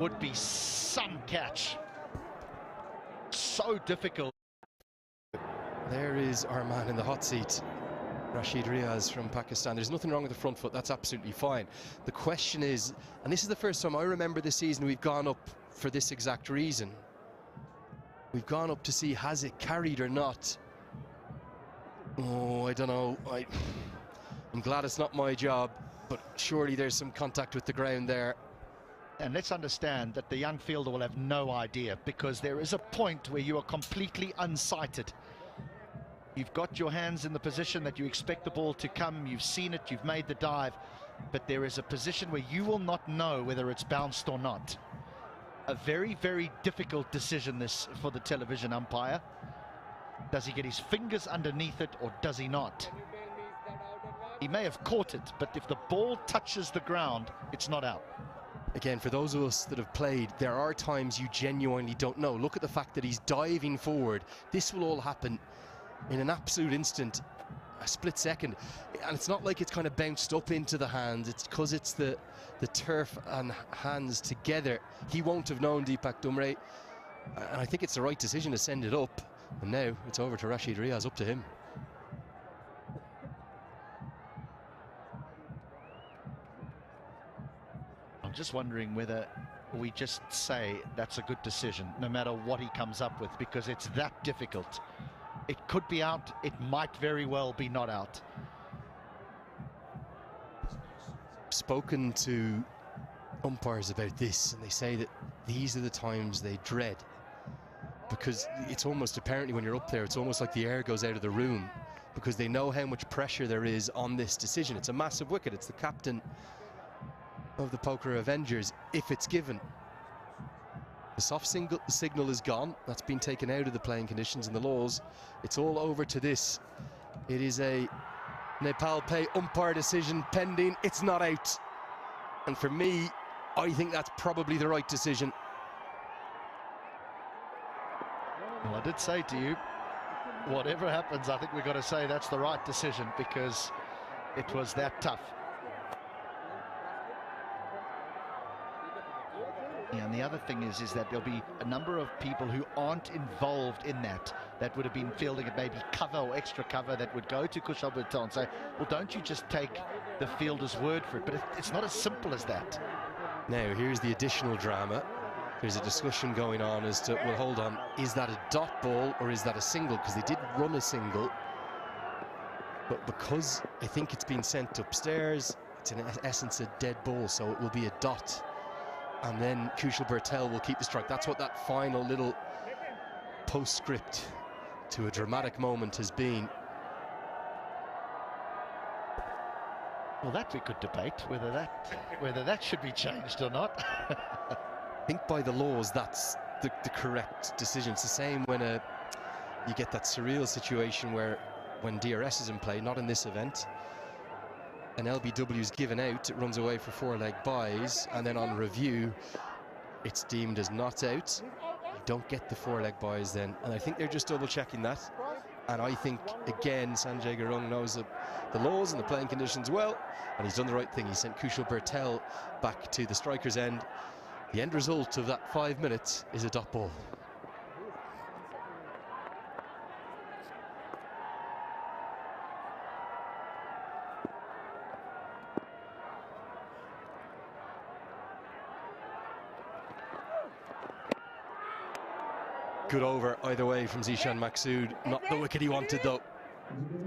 Would be some catch. So difficult. There is our man in the hot seat, Rashid Riaz from Pakistan. There's nothing wrong with the front foot, that's absolutely fine. The question is, and this is the first time I remember this season we've gone up for this exact reason. We've gone up to see, has it carried or not? Oh, I don't know. I'm glad it's not my job, but surely there's some contact with the ground there. And let's understand that the young fielder will have no idea, because there is a point where you are completely unsighted. You've got your hands in the position that you expect the ball to come, you've seen it, you've made the dive, but there is a position where you will not know whether it's bounced or not. A very, very difficult decision this for the television umpire. Does he get his fingers underneath it or does he not? He may have caught it, but if the ball touches the ground, it's not out. Again, for those of us that have played, there are times you genuinely don't know. Look at the fact that he's diving forward. This will all happen in an absolute instant, a split second. And it's not like it's kind of bounced up into the hands. It's because it's the turf and hands together. He won't have known, Deepak Dumre. And I think it's the right decision to send it up. And now it's over to Rashid Riaz, up to him. I'm just wondering whether we just say that's a good decision, no matter what he comes up with, because it's that difficult. It could be out, it might very well be not out. Spoken to umpires about this, and they say that these are the times they dread, because it's almost, apparently when you're up there, it's almost like the air goes out of the room, because they know how much pressure there is on this decision. It's a massive wicket. It's the captain of the poker Avengers, if it's given. The soft signal is gone. That's been taken out of the playing conditions and the laws. It's all over to this. It is a Nepal Pay umpire decision pending. It's not out. And for me, I think that's probably the right decision. Well, I did say to you, whatever happens, I think we've got to say that's the right decision, because it was that tough. Yeah, and the other thing is that there'll be a number of people who aren't involved in that would have been fielding at maybe cover or extra cover, that would go to Kushal Patel and say, well, don't you just take the fielder's word for it? But it's not as simple as that. Now, here's the additional drama. There's a discussion going on as to, well, hold on, is that a dot ball or is that a single? Because they did run a single, but because I think it's been sent upstairs, it's in essence a dead ball, so it will be a dot. And then Kushal Patel will keep the strike. That's what that final little postscript to a dramatic moment has been. Well, that we could debate whether that should be changed or not. I think by the laws that's the correct decision. It's the same when you get that surreal situation where when DRS is in play, not in this event, an LBW is given out, it runs away for four-leg buys, and then on review it's deemed as not out. You don't get the four-leg buys then, and I think they're just double-checking that. And I think, again, Sanjay Gurung knows the laws and the playing conditions well, and he's done the right thing. He sent Kushal Patel back to the striker's end. The end result of that 5 minutes is a dot ball. Good over either way from Zishan Maqsood. Not the wicket he wanted though.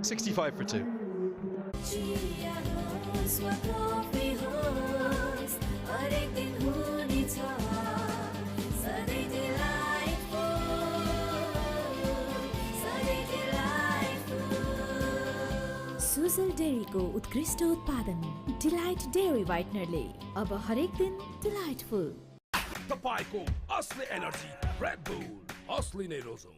65 for 2. Sujal डेयरीको उत्कृष्ट उत्पादन delight dairy व्हाइटनरले अब हरेक दिन delightful. तपाईको असली energy red bull असली नै रोजौ।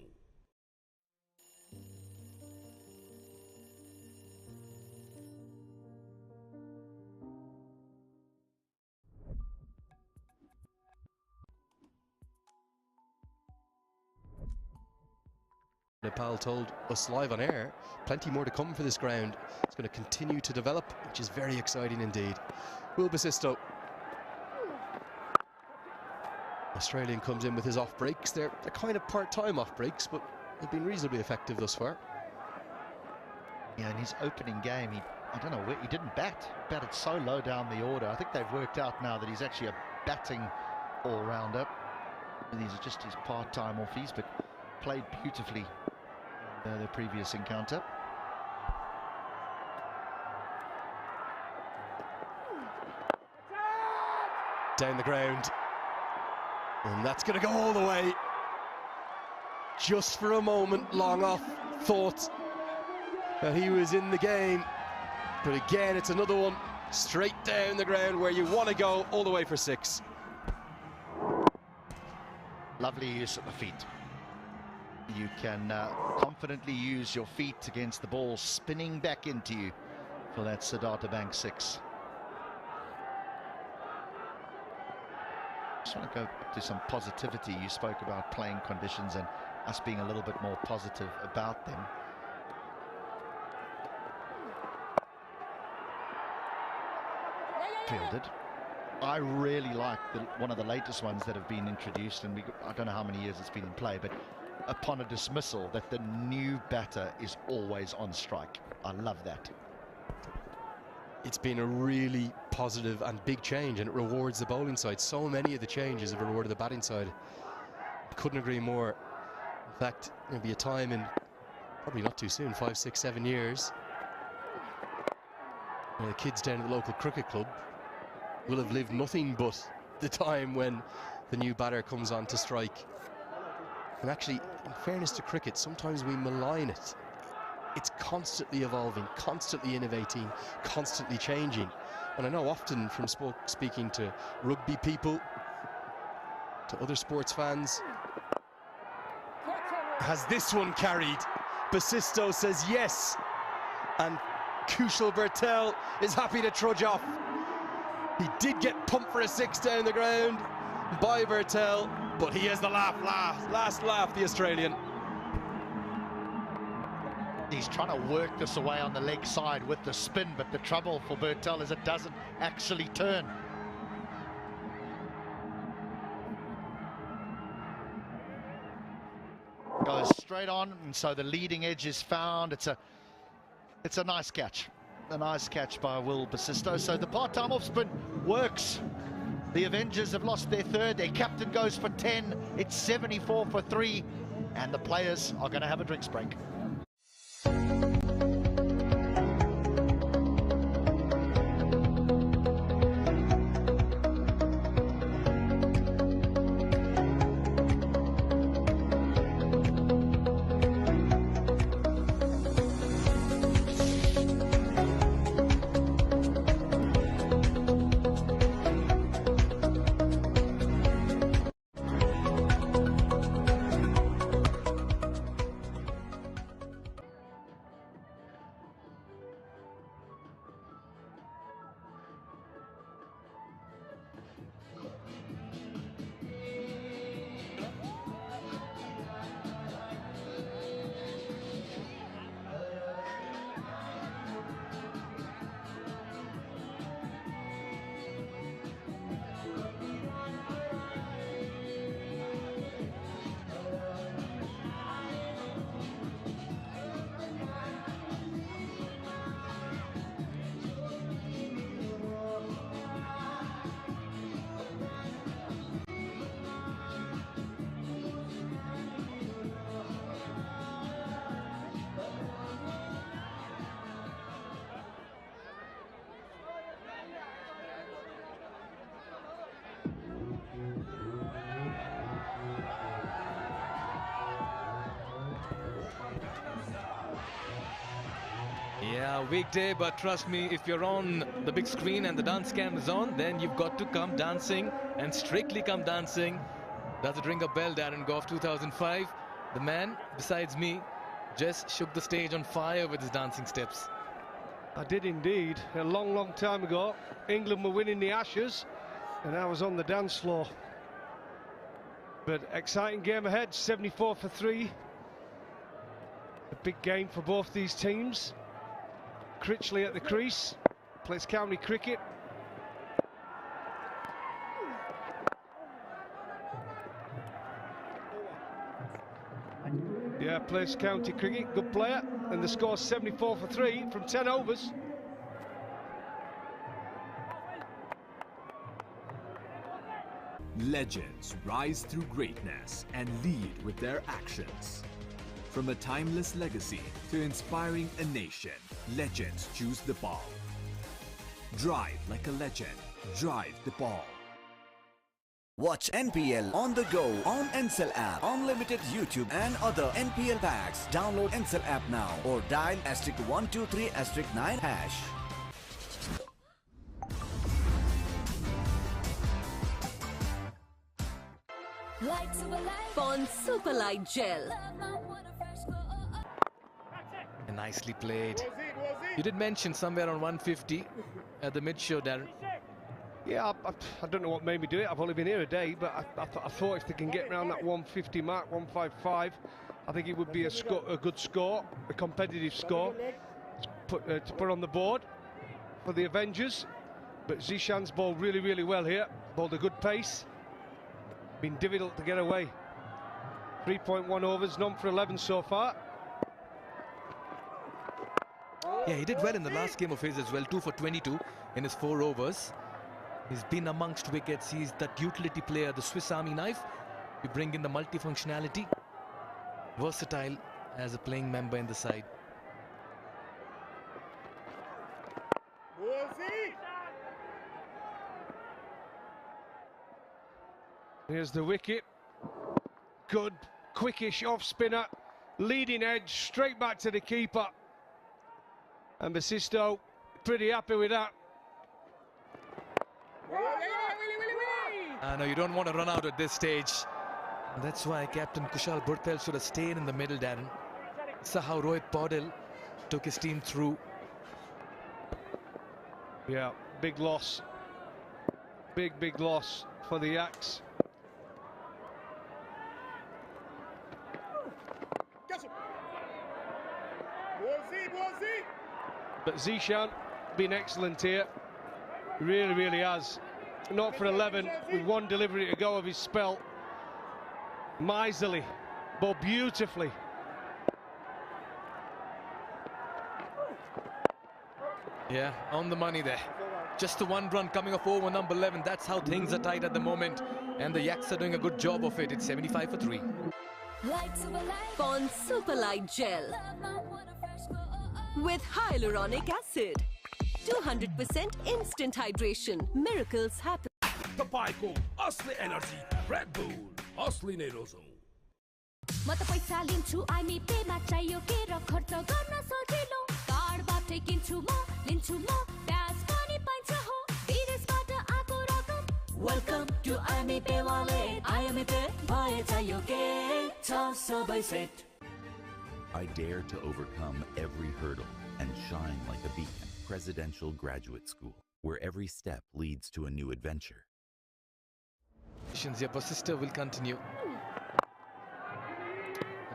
Nepal told us live on air, plenty more to come for this ground. It's going to continue to develop, which is very exciting indeed. Will Bisisto. Australian comes in with his off breaks. They're kind of part-time off breaks, but they've been reasonably effective thus far. Yeah, in his opening game, I don't know where he didn't batted so low down the order. I think they've worked out now that he's actually a batting all-rounder. These are just his part-time offies, but played beautifully in the previous encounter. Down the ground, and that's going to go all the way. Just for a moment, long off thought that he was in the game, but again it's another one straight down the ground where you want to go, all the way for 6. Lovely use at the feet. You can confidently use your feet against the ball spinning back into you for that Siddhartha Bank 6. Just want to go to some positivity. You spoke about playing conditions and us being a little bit more positive about them. Fielded. I really like one of the latest ones that have been introduced, and I don't know how many years it's been in play, but upon a dismissal, that the new batter is always on strike. I love that. It's been a really positive and big change, and it rewards the bowling side. So many of the changes have rewarded the batting side. Couldn't agree more. In fact, there'll be a time in probably not too soon, 5, 6, 7 years, the kids down at the local cricket club will have lived nothing but the time when the new batter comes on to strike. And actually, in fairness to cricket, sometimes we malign it. It's constantly evolving, constantly innovating, constantly changing. And I know often from speaking to rugby people, to other sports fans, has this one carried? Basisto says yes, and Kushal Bertel is happy to trudge off. He did get pumped for a 6 down the ground by Bertel, but he has the last laugh, the Australian. He's trying to work this away on the leg side with the spin, but the trouble for Bertel is it doesn't actually turn. Goes straight on, and so the leading edge is found. It's a nice catch. A nice catch by Will Basisto. So the part-time off spin works. The Avengers have lost their third. Their captain goes for 10. It's 74 for 3. And the players are going to have a drinks break. Yeah, weekday, but trust me, if you're on the big screen and the dance cam is on, then you've got to come dancing, and strictly come dancing. Does it ring a bell, Darren Goff, 2005? The man, besides me, just shook the stage on fire with his dancing steps. I did indeed. A long, long time ago, England were winning the Ashes, and I was on the dance floor. But exciting game ahead, 74 for 3. A big game for both these teams. Critchley at the crease, plays county cricket. plays county cricket, good player, and the score's 74 for 3 from 10 overs. Legends rise through greatness and lead with their actions. From a timeless legacy to inspiring a nation, legends choose the ball. Drive like a legend. Drive the ball. Watch NPL on the go on Ncell app. Unlimited YouTube and other NPL packs. Download Ncell app now or dial *123*9#. Pond Super Light Gel. Nicely played. You did mention somewhere on 150 at the mid-show, Darren. Yeah, I don't know what made me do it. I've only been here a day, but I thought if they can get around that 150 mark, 155, I think it would be a good score, a competitive score to put on the board for the Avengers. But Zishan's bowled really, really well here. Bowled a good pace. Been difficult to get away. 3.1 overs, none for 11 so far. Yeah, he did well in the last game of his as well, 2 for 22 in his 4 overs. He's been amongst wickets. He's that utility player, the Swiss Army knife. You bring in the multifunctionality. Versatile as a playing member in the side. Here's the wicket. Good, quickish off spinner. Leading edge, straight back to the keeper. And Basisto pretty happy with that. No, you don't want to run out at this stage. And that's why Captain Kushal Burthel should have stayed in the middle, Darren. This is how Rohit Paudel took his team through. Yeah, big loss. Big loss for the Yaks. But Zishan been excellent here. Really, really has. Not for 11, with one delivery to go of his spell. Miserly, but beautifully. Yeah, on the money there. Just the one run coming off over number 11. That's how things are tight at the moment. And the Yaks are doing a good job of it. It's 75 for 3. Pond Super Light Gel. With hyaluronic acid. 200% instant hydration. Miracles happen. तपाईं को असली energy red bull असली नै रोजौं म त पैसा लिन्छु IME Pema चाहियो के र खर्च गर्न सजिलो कार्डबाटै किन्छु म लिन्छु म ब्याज पनि पाइन्छ हो विदेशबाट आको रकम Welcome to आइमी पे वालेट आइमी पे भए चाहियो के छ सबै set I dare to overcome every hurdle and shine like a beacon. Presidential Graduate School, where every step leads to a new adventure. Your sister will continue.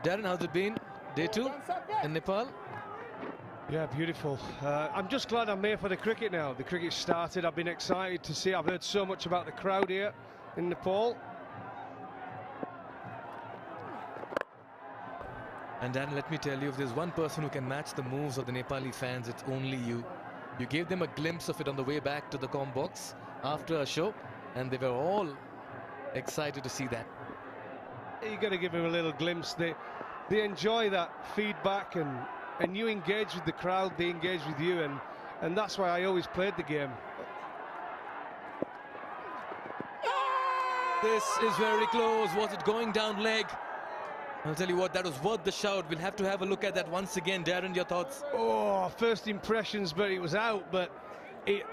Darren, how's it been? Day 2 in Nepal? Yeah, beautiful. I'm just glad I'm here for the cricket now. The cricket started. I've been excited to see. I've heard so much about the crowd here in Nepal. And Darren, let me tell you, if there's one person who can match the moves of the Nepali fans, it's only you. You gave them a glimpse of it on the way back to the comm box after a show, and they were all excited to see that. You got to give them a little glimpse. They enjoy that feedback, and you engage with the crowd, they engage with you, and that's why I always played the game. This is very close. Was it going down leg? I'll tell you what, that was worth the shout. We'll have to have a look at that once again. Darren, your thoughts? Oh, first impressions, but it was out. But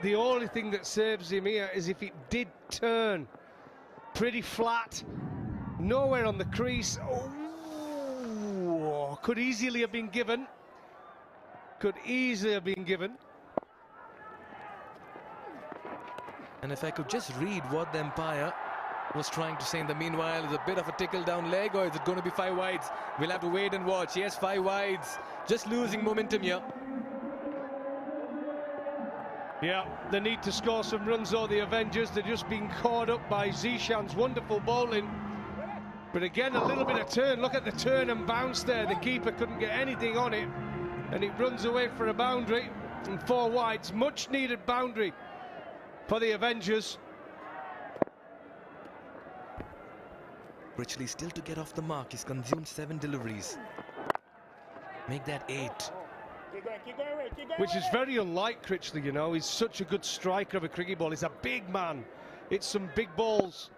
the only thing that saves him here is if it did turn pretty flat, nowhere on the crease. Oh, could easily have been given. Could easily have been given. And if I could just read what the umpire was trying to say in the meanwhile, is a bit of a tickle down leg, or is it going to be 5 wides? We'll have to wait and watch. Yes, 5 wides. Just losing momentum here. Yeah, they need to score some runs, though, the Avengers. They're just being caught up by Zishan's wonderful bowling. But again, a little bit of turn. Look at the turn and bounce there. The keeper couldn't get anything on it, and it runs away for a boundary. And 4 wides, much needed boundary for the Avengers. Critchley still to get off the mark. He's consumed 7 deliveries. Make that 8. Which is very unlike Critchley, you know. He's such a good striker of a cricket ball. He's a big man. It's some big balls.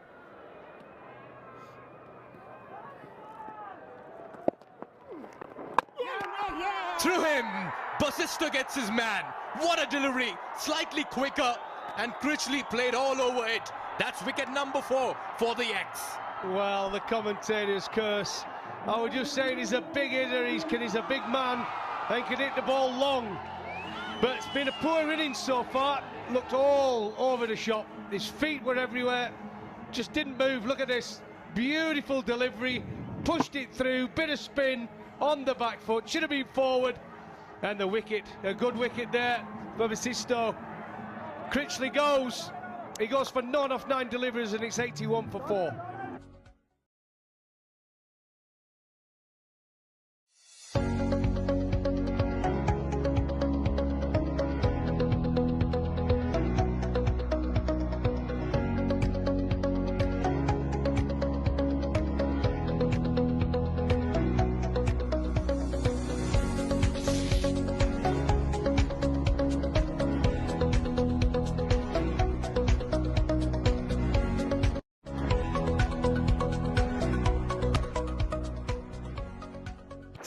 Through him, Basisto gets his man. What a delivery, slightly quicker, and Critchley played all over it. That's wicket number 4 for the X. Well, the commentator's curse. I was just saying he's a big hitter, he's a big man, and can hit the ball long. But it's been a poor innings so far. Looked all over the shop. His feet were everywhere, just didn't move. Look at this, beautiful delivery, pushed it through, bit of spin on the back foot, should have been forward, and the wicket, a good wicket there for Basisto. Critchley goes, he goes for 9 off 9 deliveries, and it's 81 for 4.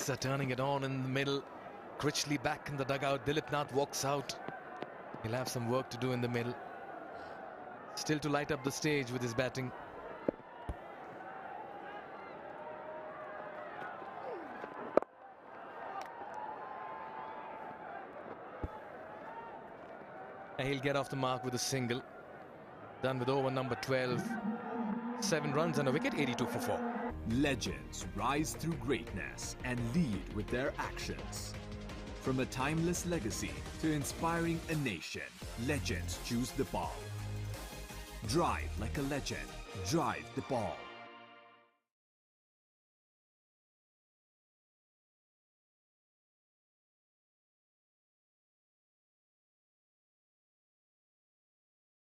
Are turning it on in the middle. Critchley back in the dugout. Dilip Nath walks out. He'll have some work to do in the middle. Still to light up the stage with his batting. And he'll get off the mark with a single. Done with over number 12. 7 runs and a wicket, 82 for 4. Legends rise through greatness and lead with their actions. From a timeless legacy to inspiring a nation, legends choose the ball. Drive like a legend. Drive the ball.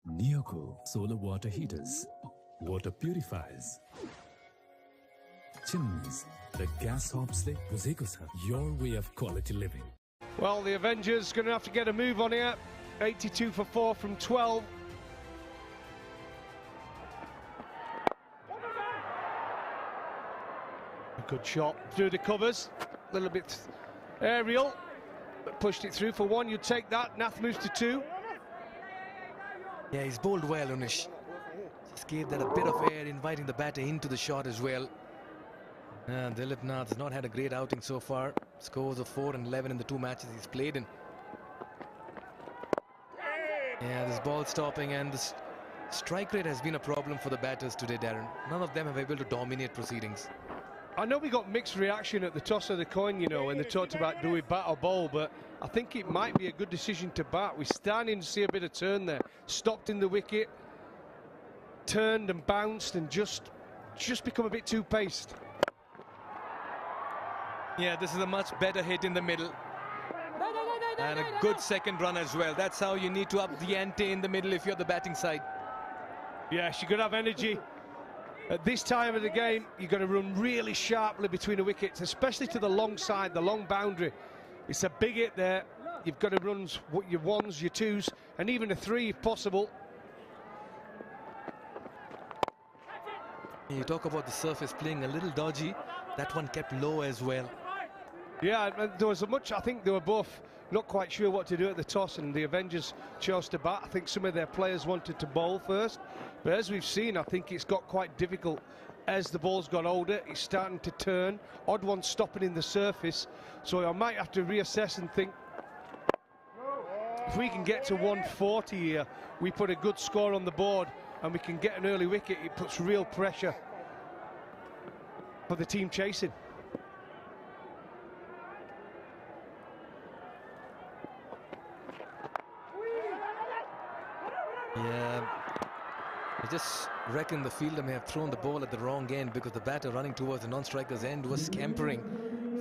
Neoco solar water heaters, water purifiers, chimneys, the gas hobs they your way of quality living. Well, the Avengers going to have to get a move on here. 82 for 4 from 12. A good shot through the covers. A little bit aerial, but pushed it through for 1. You'd take that. Nath moves to 2. Yeah, he's bowled well, Unish. Just gave that a bit of air, inviting the batter into the shot as well. And Dilip Nath has not had a great outing so far. Scores of 4 and 11 in the 2 matches he's played in. Yeah, this ball stopping and the strike rate has been a problem for the batters today, Darren. None of them have been able to dominate proceedings. I know we got mixed reaction at the toss of the coin, you know, when they talked about do we bat or bowl, but I think it might be a good decision to bat. We're starting to see a bit of turn there. Stopped in the wicket, turned and bounced, and just become a bit too paced. Yeah, this is a much better hit in the middle. And a good second run as well. That's how you need to up the ante in the middle if you're the batting side. Yeah, she could have energy. At this time of the game, you've got to run really sharply between the wickets, especially to the long side, the long boundary. It's a big hit there. You've got to run your 1s, your 2s, and even a 3 if possible. You talk about the surface playing a little dodgy. That one kept low as well. Yeah, there was I think they were both not quite sure what to do at the toss, and the Avengers chose to bat. I think some of their players wanted to bowl first, but as we've seen, I think it's got quite difficult as the ball's got older. It's starting to turn. Odd one stopping in the surface, so I might have to reassess and think if we can get to 140 here, we put a good score on the board and we can get an early wicket. It puts real pressure for the team chasing. Yeah, I just reckon the fielder may have thrown the ball at the wrong end because the batter running towards the non-striker's end was scampering.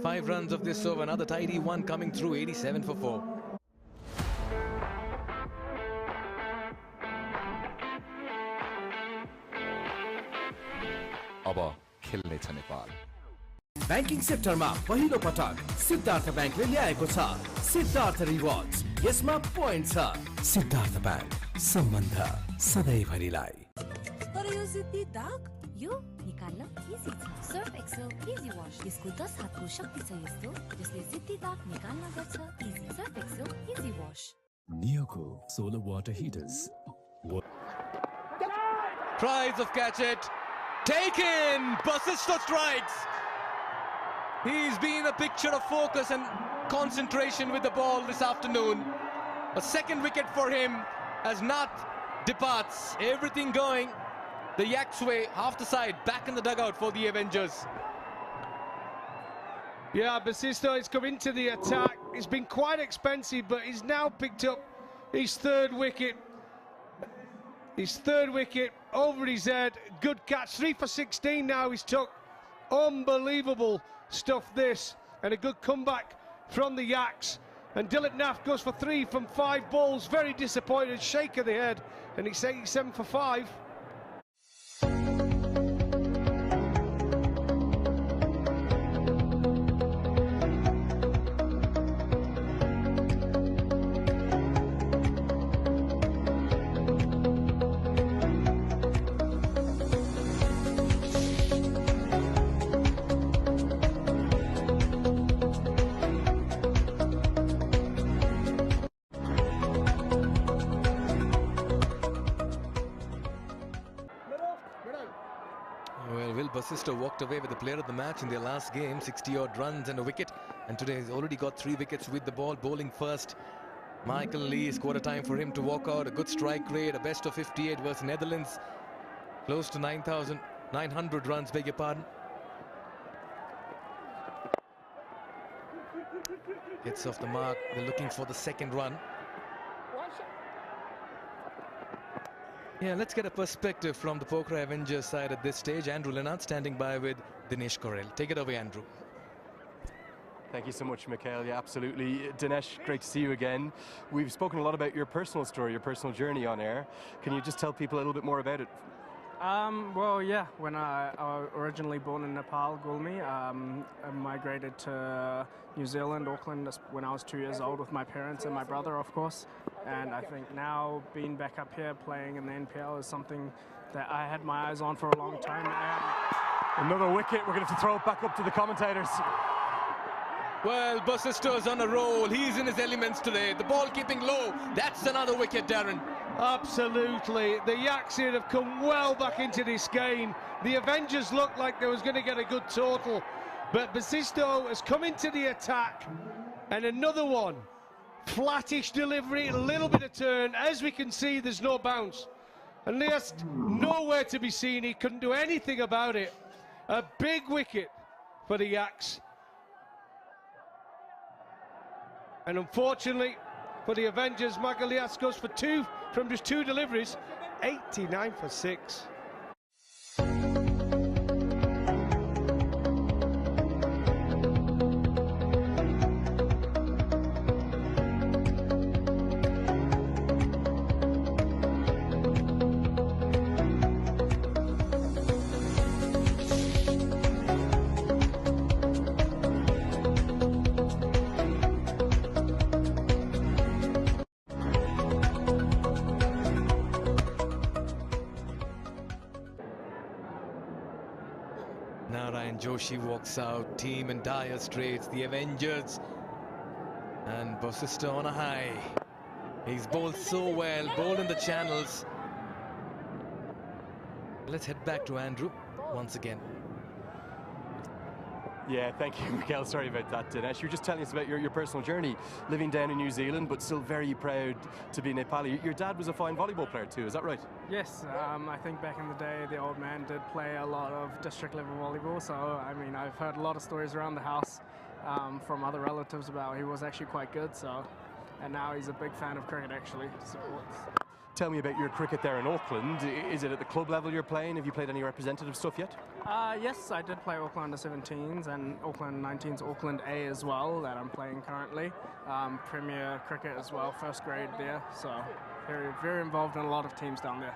5 runs of this over, another tidy one coming through, 87 for 4. अब खेल्ने छ Nepal. Banking सेक्टरमा पहिलो पटक सिद्धार्थ ब्याङ्कले ल्याएको छ Siddharth rewards. यसमा पोइन्ट छ। सिद्धार्थ ब्याङ्क, सम्बन्ध सधैँभरिलाई। तर यो जिद्दी दाग यो निकाल्न इजी छ। सर्फ एक्सेल इजी वाश, यसको 10 हातको शक्ति छ यस्तो जसले जिद्दी दाग निकाल्न गर्छ easy. Surf Excel easy wash. Neoco solar water heaters. Tries of catch it. Taken! Bist strikes. He's been a picture of focus and concentration with the ball this afternoon. A second wicket for him as Nath departs. Everything going the Yak's way, half the side, back in the dugout for the Avengers. Yeah, Bist has come into the attack. It's been quite expensive, but he's now picked up his third wicket. His third wicket over his head. Good catch. 3 for 16 now he's took. Unbelievable stuff this. And a good comeback from the Yaks. And Dilip Nath goes for 3 from 5 balls. Very disappointed. Shake of the head. And he's 87 for 5. Bist walked away with the player of the match in their last game, 60-odd runs and a wicket, and today he's already got 3 wickets with the ball, bowling first. Michael Lee, quarter time for him to walk out. A good strike rate, a best of 58 versus Netherlands, close to 9,900 runs, beg your pardon. Gets off the mark. They're looking for the second run. Yeah, let's get a perspective from the Pokhara Avengers side at this stage. Andrew Leonard standing by with Dinesh Correll. Take it away, Andrew. Thank you so much, Mikhail. Yeah, absolutely. Dinesh, great to see you again. We've spoken a lot about your personal story, your personal journey on air. Can you just tell people a little bit more about it? Well, yeah, when I was originally born in Nepal, Gulmi, I migrated to New Zealand, Auckland, when I was 2 years old with my parents and my brother, of course. And I think now being back up here playing in the NPL is something that I had my eyes on for a long time. Another wicket. We're going to have to throw it back up to the commentators. Well, Bist is on a roll. He's in his elements today. The ball keeping low. That's another wicket, Darren. Absolutely. The Yaks here have come well back into this game. The Avengers looked like they was going to get a good total. But Bist has come into the attack. And another one. Flattish delivery, a little bit of turn. As we can see, there's no bounce. And there's nowhere to be seen. He couldn't do anything about it. A big wicket for the Yaks. And unfortunately for the Avengers, Magalias goes for 2 from just 2 deliveries, 89 for 6. Joshi walks out, team in dire straits, the Avengers, and Bist on a high. He's bowled so well, bowled in the channels. Let's head back to Andrew once again. Yeah, thank you, Mikhail. Sorry about that, Dinesh. You were just telling us about your personal journey, living down in New Zealand, but still very proud to be Nepali. Your dad was a fine volleyball player too, is that right? Yes, I think back in the day, the old man did play a lot of district level volleyball. So, I mean, I've heard a lot of stories around the house from other relatives about he was actually quite good. So, and now he's a big fan of cricket, actually. Supports. Tell me about your cricket there in Auckland. Is it at the club level you're playing? Have you played any representative stuff yet? Yes, I did play Auckland under-17s and Auckland 19s, Auckland A as well, that I'm playing currently. Premier cricket as well, first grade there, so very, very involved in a lot of teams down there.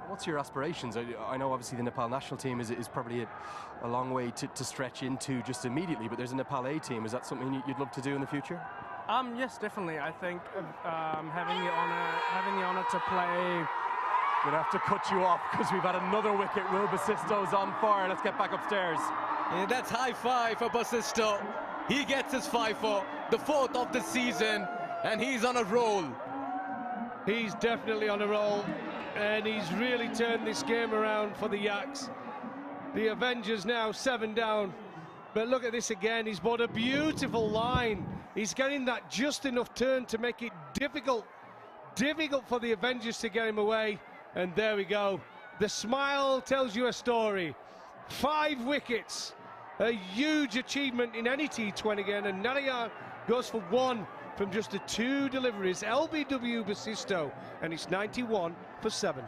What's your aspirations? I know obviously the Nepal national team is probably a long way to stretch into just immediately, but there's a Nepal A team. Is that something you'd love to do in the future? Yes, definitely. I think having the honor to play. We'd have to cut you off because we've had another wicket. Will Basisto's on fire. Let's get back upstairs. Yeah, that's high five for Basisto. He gets his 5-4, the 4th of the season, and he's on a roll. He's definitely on a roll, and he's really turned this game around for the Yaks. The Avengers now 7 down. But look at this again, he's bought a beautiful line. He's getting that just enough turn to make it difficult for the Avengers to get him away. And there we go. The smile tells you a story. 5 wickets, a huge achievement in any T20 again. And Narayan goes for 1 from just the 2 deliveries. LBW Basisto, and it's 91 for 7.